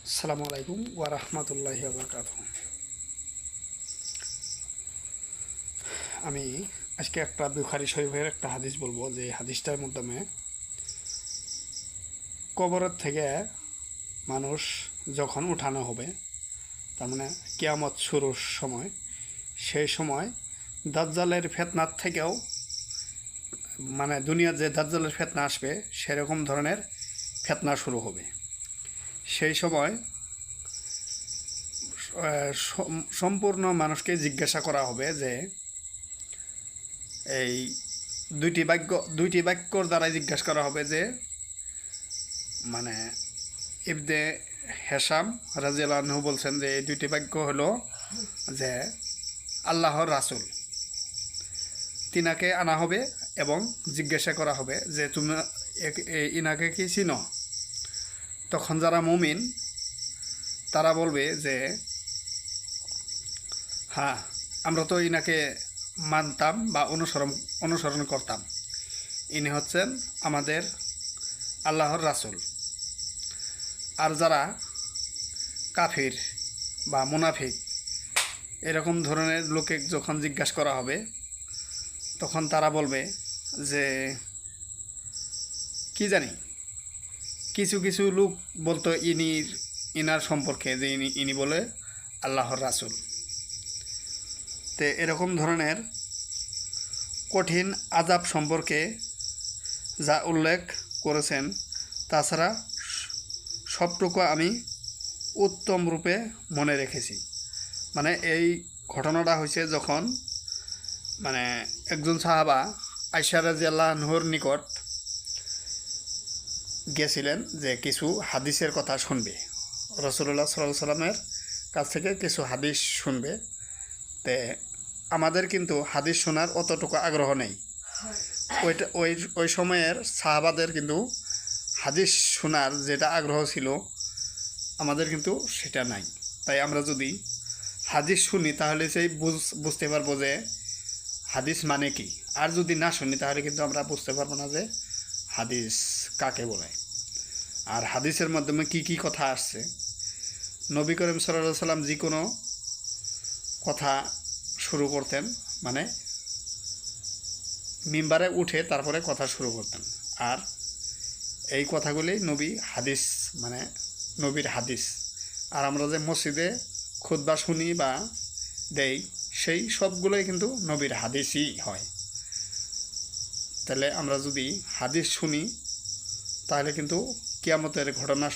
আসসালামু আলাইকুম ওয়া রাহমাতুল্লাহি ওয়া বারাকাতুহু। আমি আজকে একটা বুখারী শরীফের একটা হাদিস বলবো, যে হাদিসটার মাধ্যমে কবরের থেকে মানুষ যখন উঠানো হবে, তার মানে কিয়ামত শুরুর সময়, সেই সময় দাজ্জালের ফিতনার থেকেও, মানে দুনিয়ার যে দাজ্জালের ফিতনা আসবে সেরকম ধরনের ফিতনা শুরু হবে। সেই সময় সম্পূর্ণ মানুষকে জিজ্ঞাসা করা হবে যে এই দুইটি বাক্যর দ্বারাই জিজ্ঞাসা করা হবে যে, মানে ইবনে হেশাম রাদিয়াল্লাহু আনহু বলছেন যে এই দুইটি বাক্য হলো যে আল্লাহর রাসূল, তিনাকে আনা হবে এবং জিজ্ঞাসা করা হবে যে তুমি ইনাকে কি চিনো? তখন যারা মুমিন তারা বলবে যে হ্যাঁ, আমরা তো ইনাকে মানতাম বা অনুসরণ করতাম, ইনি হচ্ছেন আমাদের আল্লাহর রাসূল। আর যারা কাফির বা মুনাফিক এরকম ধরনের লোকে যখন জিজ্ঞাসা করা হবে, তখন তারা বলবে যে কি জানি, কিছু কিছু লোক বলতো ইনার সম্পর্কে যে ইনি বলে আল্লাহর রাসূল। তে এরকম ধরনের কঠিন আযাব সম্পর্কে যা উল্লেখ করেছেন, তাছাড়া সবটুকু আমি উত্তম রূপে মনে রেখেছি। মানে এই ঘটনাটা হয়েছে যখন মানে একজন সাহাবা আয়েশা রাদিয়াল্লাহু আনহার নিকট গেছিলেন যে কিছু হাদিসের কথা শুনবে, রাসূলুল্লাহ সাল্লাল্লাহু আলাইহি সাল্লামের কাছ থেকে কিছু হাদিস শুনবে। তে আমাদের কিন্তু হাদিস শোনার অতটুকু আগ্রহ নেই। ওই সময়ের সাহাবাদের কিন্তু হাদিস শোনার যেটা আগ্রহ ছিল, আমাদের কিন্তু সেটা নাই। তাই আমরা যদি হাদিস শুনি তাহলে সেই বুঝতে পারবো যে হাদিস মানে কি, আর যদি না শুনি তাহলে কিন্তু আমরা বুঝতে পারবো না যে হাদিস কাকে বলে, আর হাদিসের মাধ্যমে কি কি কথা আসছে। নবী করিম সাল্লাল্লাহু আলাইহি সাল্লাম যে কোনো কথা শুরু করতেন, মানে মিম্বারে উঠে তারপরে কথা শুরু করতেন, আর এই কথাগুলি নবী হাদিস, মানে নবীর হাদিস। আর আমরা যে মসজিদে খুতবা শুনি বা দেই, সেই সবগুলোই কিন্তু নবীর হাদিসই হয়। তাহলে আমরা যদি হাদিস শুনি তাহলে কিন্তু কিয়ামতের ঘটনা